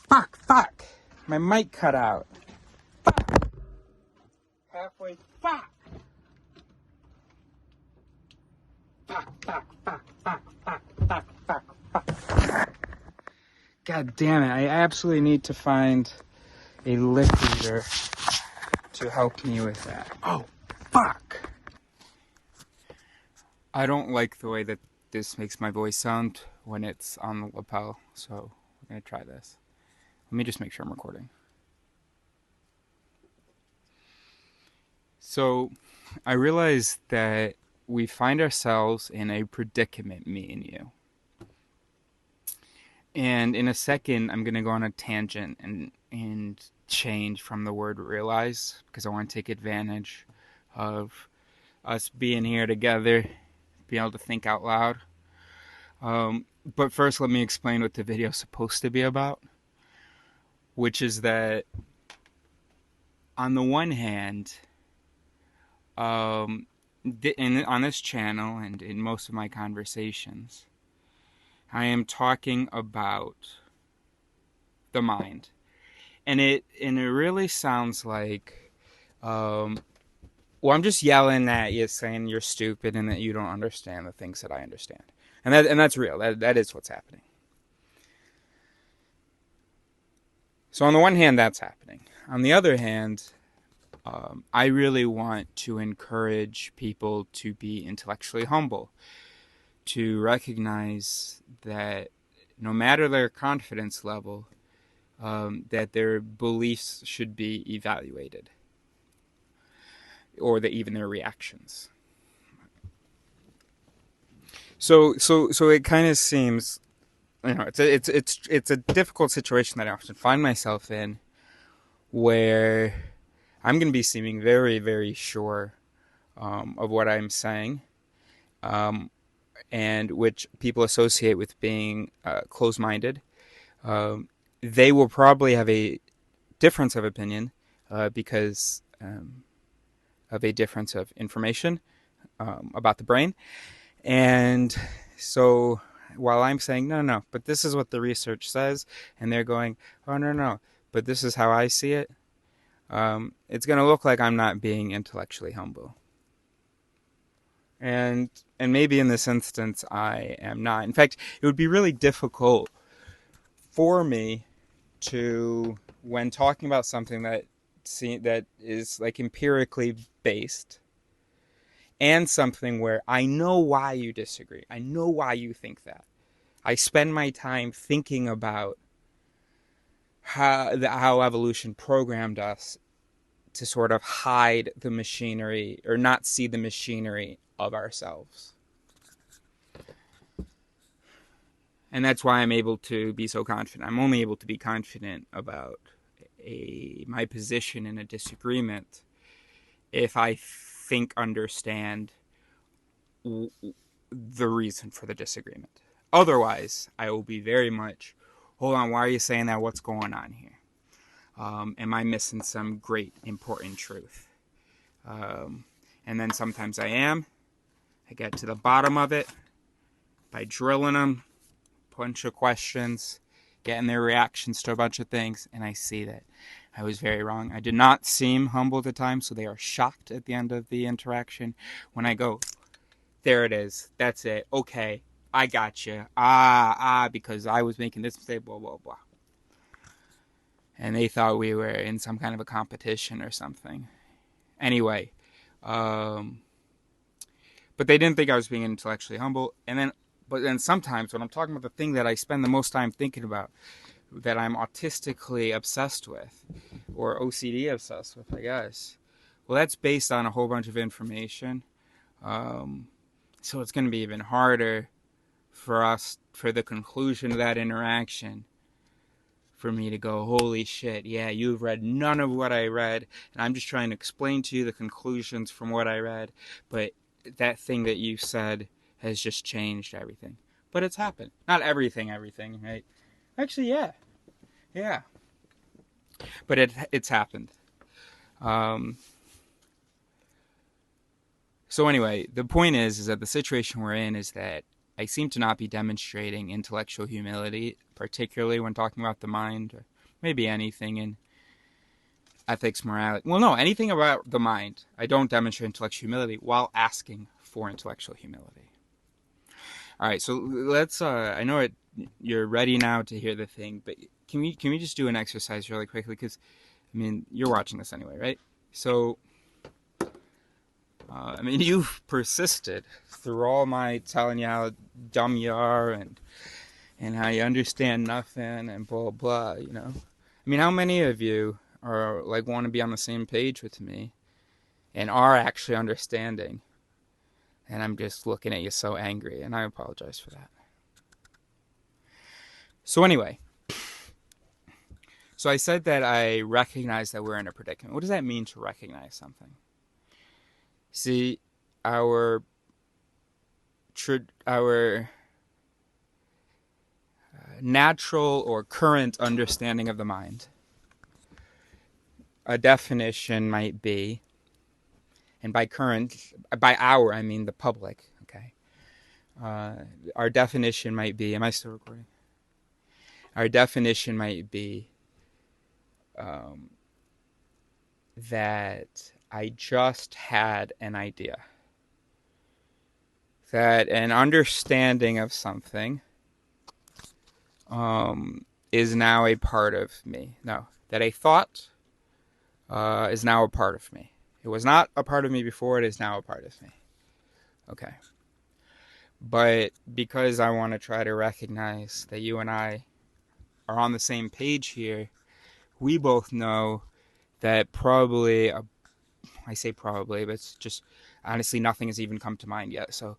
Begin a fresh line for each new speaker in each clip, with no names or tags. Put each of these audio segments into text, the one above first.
Fuck. My mic cut out. Fuck. Halfway. Fuck. Fuck. God damn it. I absolutely need to find a lip reader to help me with that. Oh, fuck. I don't like the way that this makes my voice sound when it's on the lapel, so we're going to try this. Let me just make sure I'm recording. So, I realize that we find ourselves in a predicament, me and you. And in a second, I'm going to go on a tangent and change from the word realize, because I want to take advantage of us being here together, being able to think out loud. But first, let me explain what the video is supposed to be about, which is that on the one hand, on this channel and in most of my conversations, I am talking about the mind, and it really sounds like, I'm just yelling at you, saying you're stupid and that you don't understand the things that I understand, and that's real. That is what's happening. So on the one hand, that's happening. On the other hand, I really want to encourage people to be intellectually humble, to recognize that no matter their confidence level, that their beliefs should be evaluated, or even their reactions. So it kind of seems, it's a difficult situation that I often find myself in, where I'm going to be seeming very, very sure of what I'm saying, and which people associate with being closed-minded. They will probably have a difference of opinion because of a difference of information about the brain. And so while I'm saying, no, but this is what the research says, and they're going, oh, no, but this is how I see it, it's going to look like I'm not being intellectually humble. And maybe in this instance, I am not. In fact, it would be really difficult for me to, when talking about something that is like empirically based, and something where I know why you disagree, I know why you think that, I spend my time thinking about how evolution programmed us to sort of hide the machinery, or not see the machinery of ourselves. And that's why I'm able to be so confident. I'm only able to be confident about my position in a disagreement if I understand the reason for the disagreement. Otherwise, I will be very much, hold on, why are you saying that? What's going on here? Am I missing some great, important truth? And then sometimes I am. I get to the bottom of it by drilling them, bunch of questions, getting their reactions to a bunch of things, and I see that I was very wrong. I did not seem humble at the time, so they are shocked at the end of the interaction when I go, there it is, that's it, okay, I got you, because I was making this mistake, blah, blah, blah. And they thought we were in some kind of a competition or something. Anyway, but they didn't think I was being intellectually humble. But then sometimes when I'm talking about the thing that I spend the most time thinking about, that I'm autistically obsessed with, or OCD obsessed with, I guess, well, that's based on a whole bunch of information. So it's going to be even harder for the conclusion of that interaction, for me to go, holy shit, yeah, you've read none of what I read, and I'm just trying to explain to you the conclusions from what I read, but that thing that you said has just changed everything. But it's happened. Not everything, right? Actually, yeah. But it's happened. So anyway, the point is that the situation we're in is that I seem to not be demonstrating intellectual humility, particularly when talking about the mind, maybe anything in ethics, morality. Well, no, anything about the mind. I don't demonstrate intellectual humility while asking for intellectual humility. All right, so let's. I know you're ready now to hear the thing, but can we just do an exercise really quickly? Because I mean, you're watching this anyway, right? So, I mean, you've persisted through all my telling you how dumb you are and how you understand nothing and blah blah. You know, I mean, how many of you are like want to be on the same page with me and are actually understanding? And I'm just looking at you so angry, and I apologize for that. So anyway, so I said that I recognize that we're in a predicament. What does that mean to recognize something? See, our natural or current understanding of the mind, a definition might be, and by our, I mean the public, okay? Our definition might be, am I still recording? Our definition might be that I just had an idea. That an understanding of something is now a part of me. No, that a thought is now a part of me. It was not a part of me before, it is now a part of me. Okay. But because I want to try to recognize that you and I are on the same page here, we both know that probably, I say probably, but it's just, honestly, nothing has even come to mind yet. So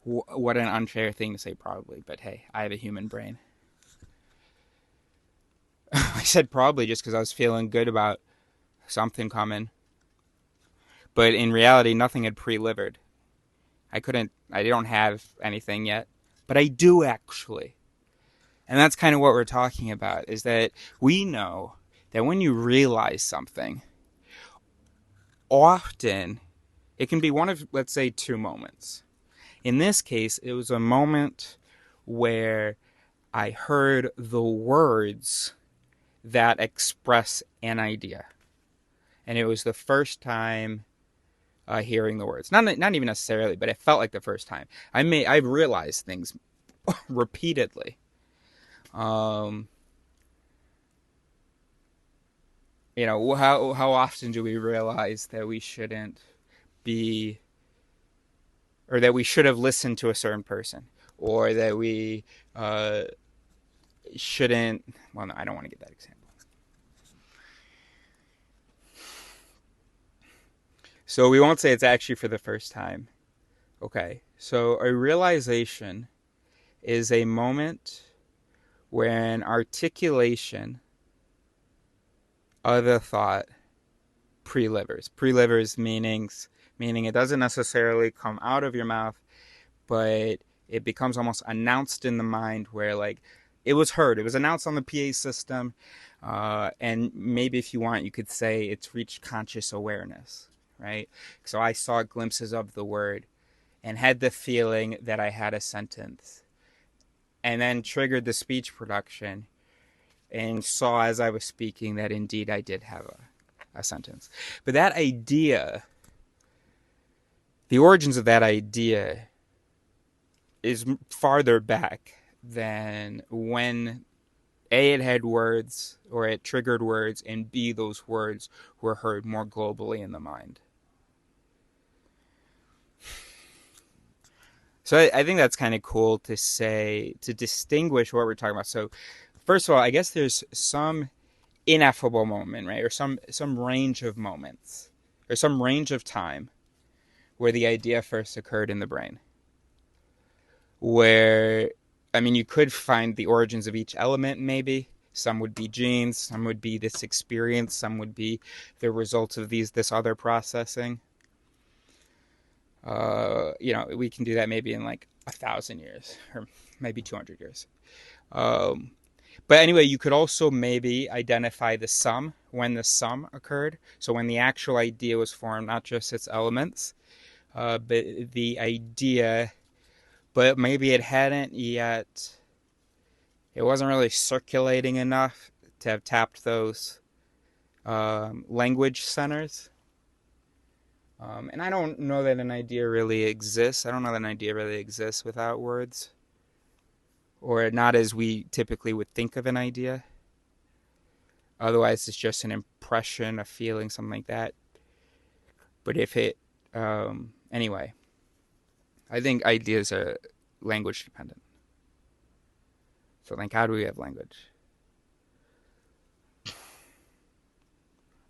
what an unfair thing to say probably, but hey, I have a human brain. I said probably just because I was feeling good about something coming. But in reality, nothing had pre-livered. I don't have anything yet, but I do actually. And that's kind of what we're talking about, is that we know that when you realize something, often it can be one of, let's say, two moments. In this case, it was a moment where I heard the words that express an idea. And it was the first time hearing the words. Not even necessarily, but it felt like the first time. I've realized things repeatedly. You know, how often do we realize that we shouldn't be, or that we should have listened to a certain person, or that we shouldn't, well, no, I don't want to give that example. So we won't say it's actually for the first time. Okay, so a realization is a moment when articulation of a thought pre-livers. Pre-livers meaning it doesn't necessarily come out of your mouth, but it becomes almost announced in the mind, where like it was heard, it was announced on the PA system, and maybe if you want, you could say it's reached conscious awareness, right? So I saw glimpses of the word and had the feeling that I had a sentence, and then triggered the speech production and saw as I was speaking that indeed I did have a sentence. But that idea, the origins of that idea is farther back than when A, it had words, or it triggered words, and B, those words were heard more globally in the mind. So I think that's kind of cool to say, to distinguish what we're talking about. So first of all, I guess there's some ineffable moment, right? Or some range of moments, or some range of time where the idea first occurred in the brain. Where, I mean, you could find the origins of each element, maybe. Some would be genes, some would be this experience, some would be the results of this other processing. We can do that maybe in like 1,000 years, or maybe 200 years. But anyway, you could also maybe identify the sum, when the sum occurred. So when the actual idea was formed, not just its elements, but the idea, but maybe it wasn't really circulating enough to have tapped those language centers. And I don't know that an idea really exists. I don't know that an idea really exists without words, or not as we typically would think of an idea. Otherwise, it's just an impression, a feeling, something like that. But if it, anyway, I think ideas are language dependent. So, like, how do we have language?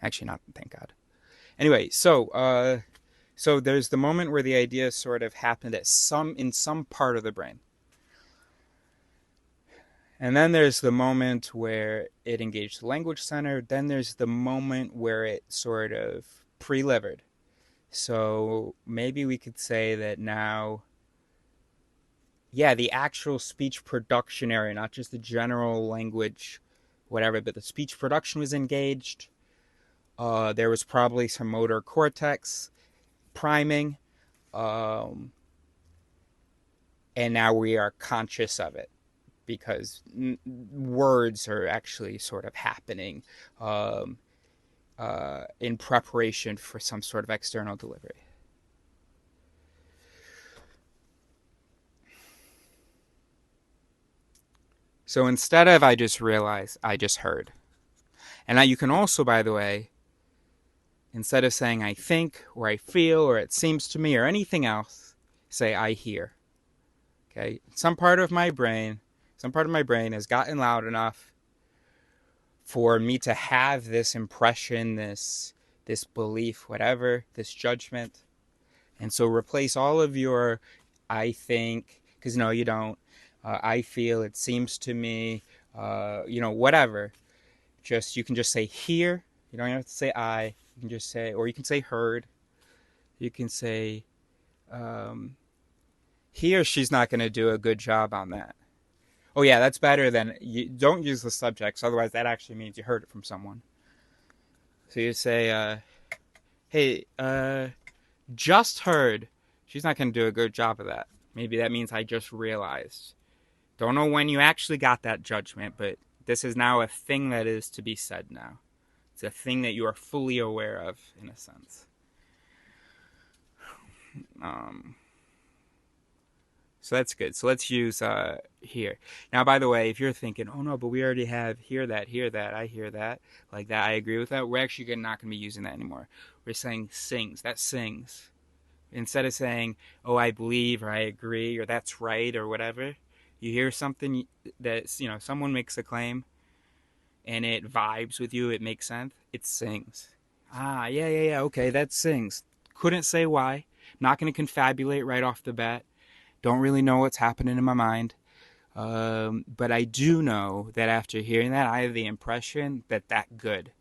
Actually, not, thank God. Anyway, so there's the moment where the idea sort of happened in some part of the brain. And then there's the moment where it engaged the language center. Then there's the moment where it sort of pre-livered. So maybe we could say that now, yeah, the actual speech production area, not just the general language, whatever, but the speech production was engaged. There was probably some motor cortex priming. And now we are conscious of it, because words are actually sort of happening in preparation for some sort of external delivery. So instead of I just realized, I just heard. And now you can also, by the way, instead of saying I think or I feel or it seems to me or anything else, say I hear. Okay? Some part of my brain has gotten loud enough for me to have this impression, this belief, whatever, this judgment. And so replace all of your I think, because no, you don't. I feel, it seems to me, whatever. You can just say hear. You don't have to say I. You can just say, or you can say heard. You can say, he or she's not going to do a good job on that. Oh yeah, that's better than, you don't use the subjects, otherwise that actually means you heard it from someone. So you say, hey, just heard. She's not going to do a good job of that. Maybe that means I just realized. Don't know when you actually got that judgment, but this is now a thing that is to be said now. It's a thing that you are fully aware of, in a sense. So that's good. So let's use here. Now, by the way, if you're thinking, oh no, but we already have hear that, I hear that, like that, I agree with that, we're actually not going to be using that anymore. We're saying sings. That sings. Instead of saying, oh, I believe, or I agree, or that's right, or whatever, you hear something that, someone makes a claim, and it vibes with you, it makes sense, it sings. Ah, yeah, okay, that sings. Couldn't say why. Not going to confabulate right off the bat. Don't really know what's happening in my mind. But I do know that after hearing that, I have the impression that good.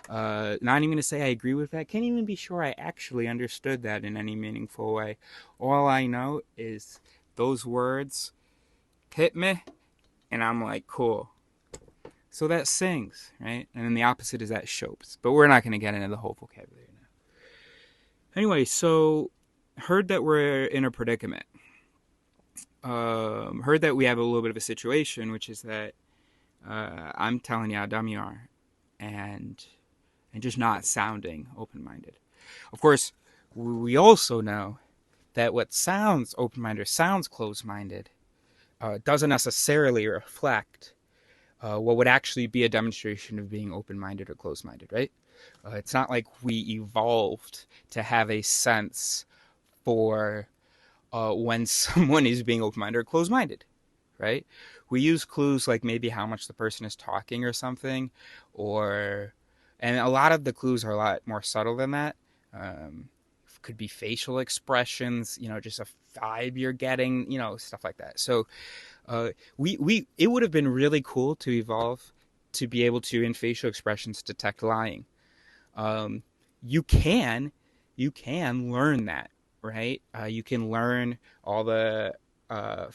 Not even going to say I agree with that. Can't even be sure I actually understood that in any meaningful way. All I know is those words hit me, and I'm like, cool. So that sings, right? And then the opposite is that shopes. But we're not going to get into the whole vocabulary now. Anyway, so heard that we're in a predicament. Heard that we have a little bit of a situation, which is that I'm telling you how dumb you are, and just not sounding open-minded. Of course, we also know that what sounds open-minded or sounds closed-minded doesn't necessarily reflect what would actually be a demonstration of being open-minded or closed-minded, right? It's not like we evolved to have a sense for when someone is being open-minded or closed-minded, right? We use clues like maybe how much the person is talking or something, and a lot of the clues are a lot more subtle than that. Could be facial expressions, just a vibe you're getting, stuff like that. So it would have been really cool to evolve to be able to, in facial expressions, detect lying. You can learn that, right? You can learn all the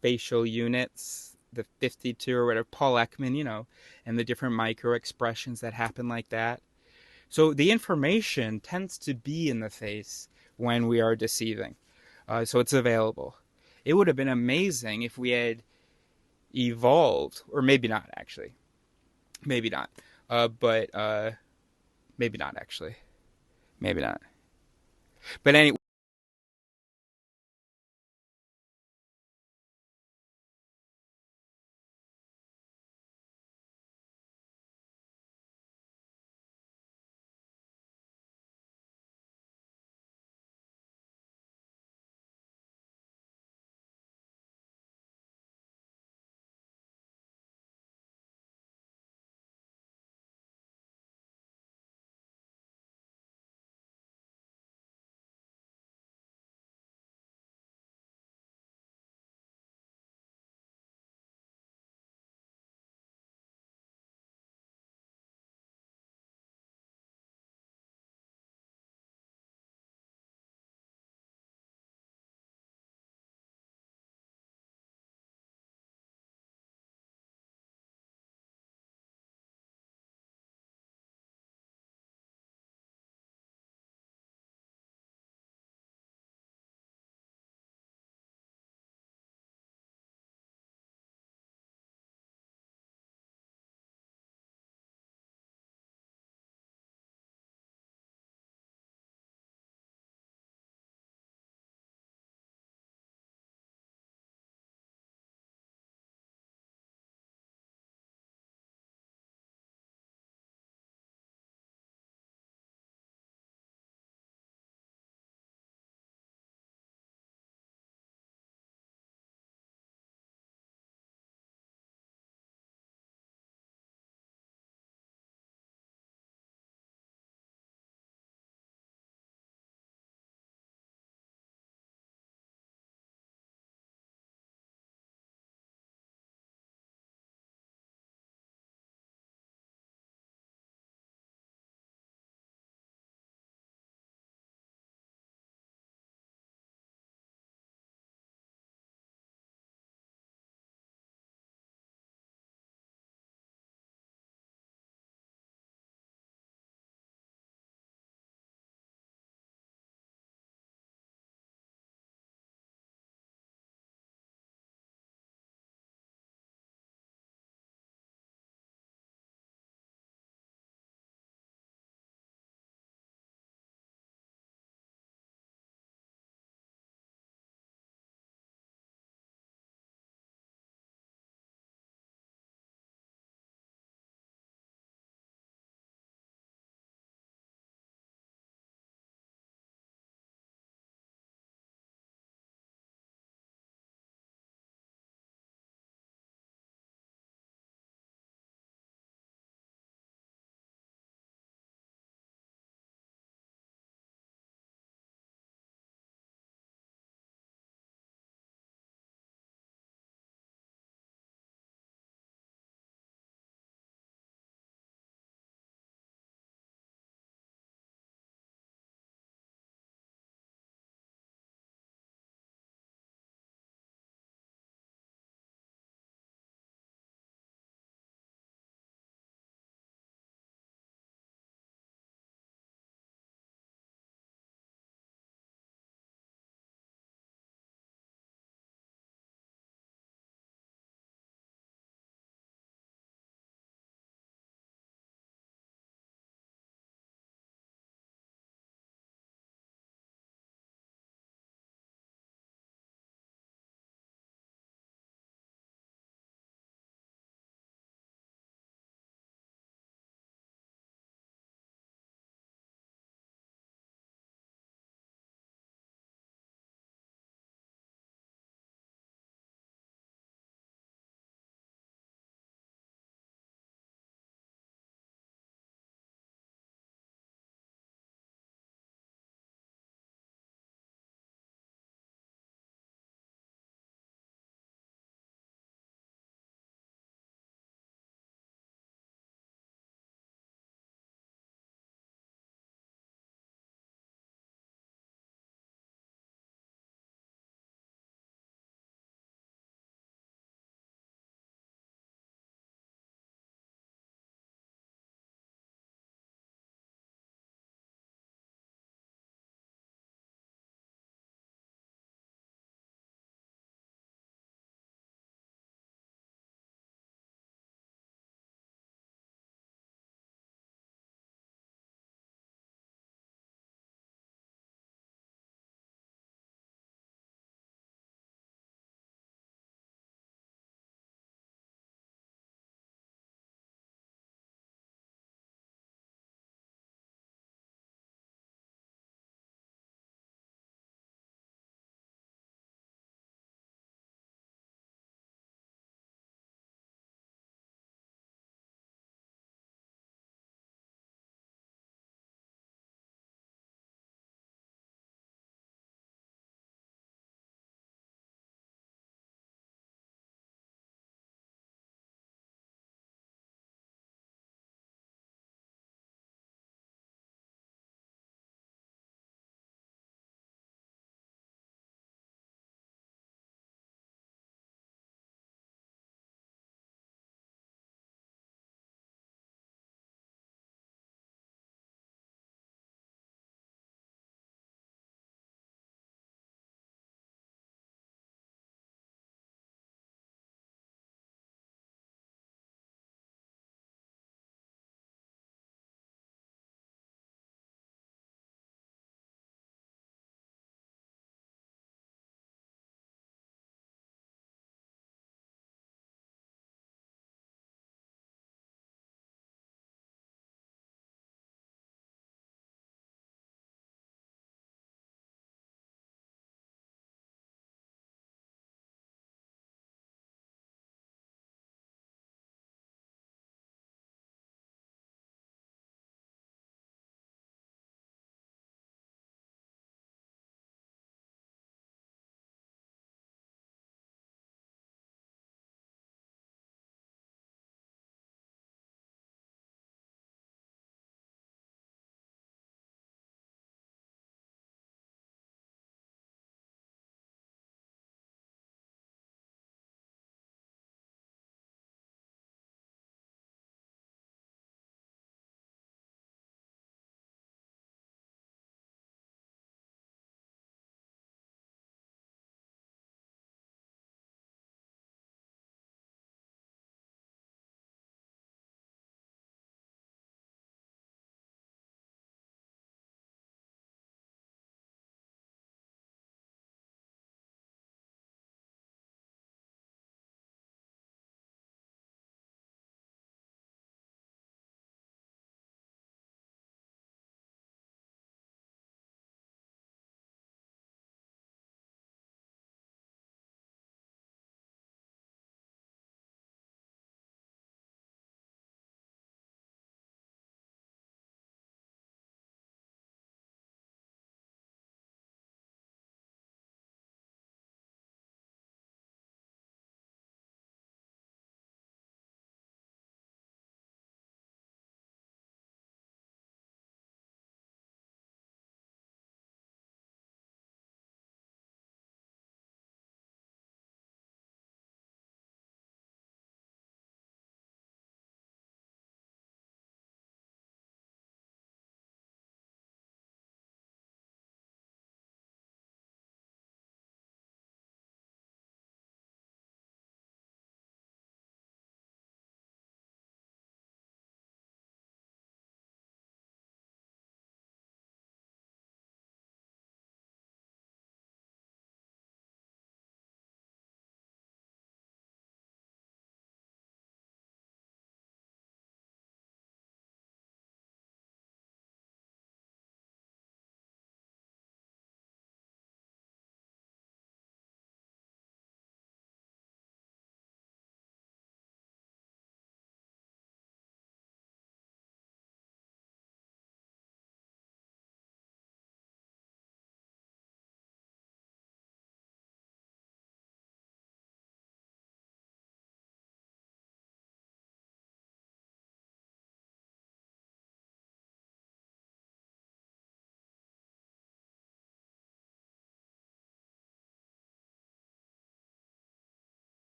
facial units, the 52 or whatever, Paul Ekman, and the different micro expressions that happen like that. So the information tends to be in the face when we are deceiving. So it's available. It would have been amazing if we had evolved, or maybe not, actually. Maybe not. But maybe not actually. Maybe not. But anyway.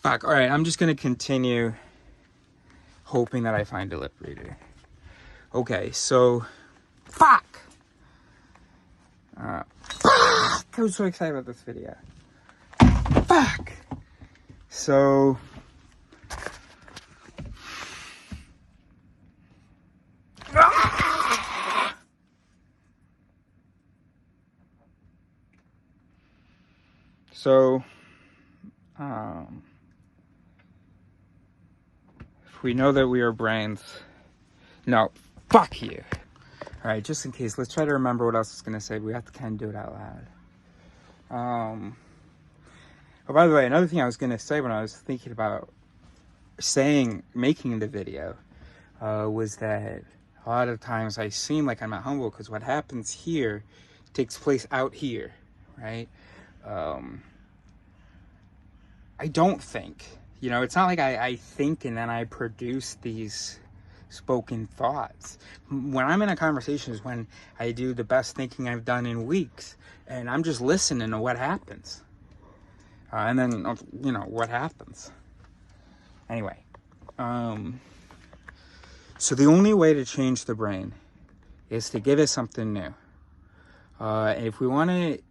Fuck, alright, I'm just gonna continue hoping that I find a lip reader. Okay, so... Fuck! Fuck! I was so excited about this video. Fuck! So... So... if we know that we are brains... No, fuck you! Alright, just in case, let's try to remember what else I was gonna say. We have to kind of do it out loud. Oh, by the way, another thing I was gonna say when I was thinking about making the video, was that a lot of times I seem like I'm not humble because what happens here takes place out here, right? I don't think, you know, it's not like I think and then I produce these spoken thoughts. When I'm in a conversation is when I do the best thinking I've done in weeks, and I'm just listening to what happens. And then, you know, what happens. Anyway, so the only way to change the brain is to give it something new. And if we want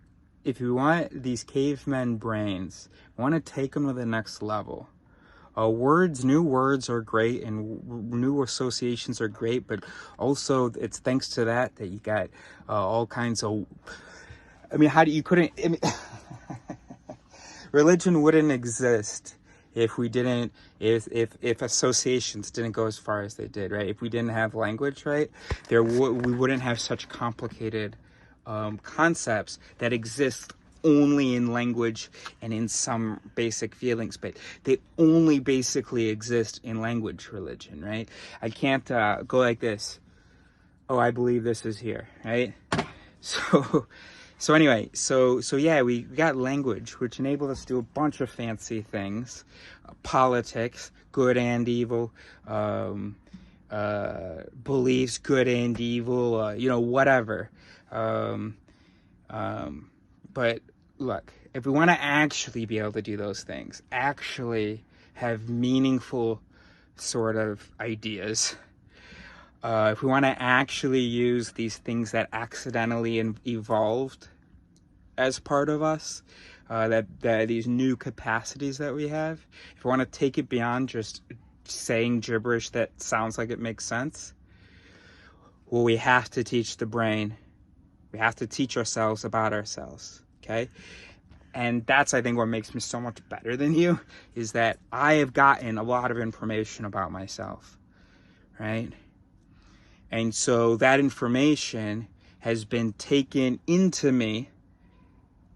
these cavemen brains, we want to take them to the next level. New words are great and new associations are great, but also it's thanks to that you got all kinds of, I mean, religion wouldn't exist if we didn't, if associations didn't go as far as they did, right? If we didn't have language, right, we wouldn't have such complicated concepts that exist only in language and in some basic feelings, but they only basically exist in language religion, right? I can't go like this. Oh, I believe this is here, right? So anyway, so yeah, we got language, which enabled us to do a bunch of fancy things, politics, good and evil, beliefs, good and evil, you know, whatever. But look, if we want to actually be able to do those things, actually have meaningful sort of ideas, if we want to actually use these things that accidentally evolved as part of us, that these new capacities that we have, if we want to take it beyond just saying gibberish that sounds like it makes sense, well, we have to teach the brain. We have to teach ourselves about ourselves, okay? And that's, I think, what makes me so much better than you, is that I have gotten a lot of information about myself, right? And so that information has been taken into me,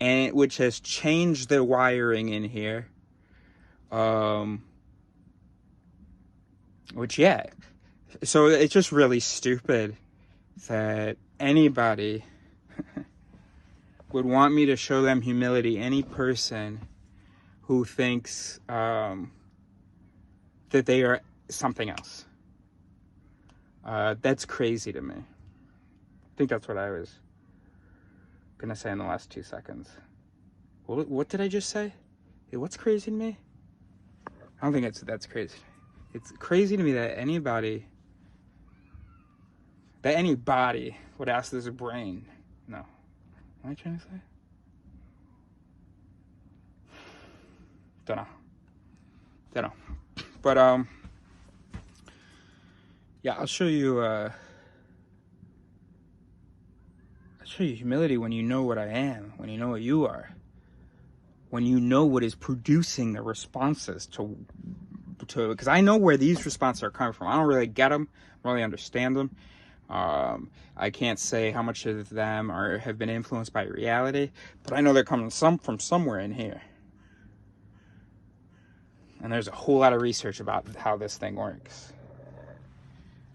and which has changed the wiring in here. Which, yeah. So it's just really stupid that anybody would want me to show them humility. Any person who thinks that they are something else. That's crazy to me. I think that's what I was gonna say in the last 2 seconds. What did I just say? Hey, what's crazy to me? I don't think that's crazy. It's crazy to me that anybody would ask this brain. No. What am I trying to say? Don't know. But, yeah, I'll show you humility when you know what I am, when you know what you are, when you know what is producing the responses to, because I know where these responses are coming from. I don't really get them, I don't really understand them. I can't say how much of them have been influenced by reality, but I know they're coming from somewhere in here. And there's a whole lot of research about how this thing works.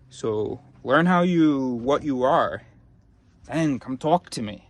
So learn what you are, then come talk to me.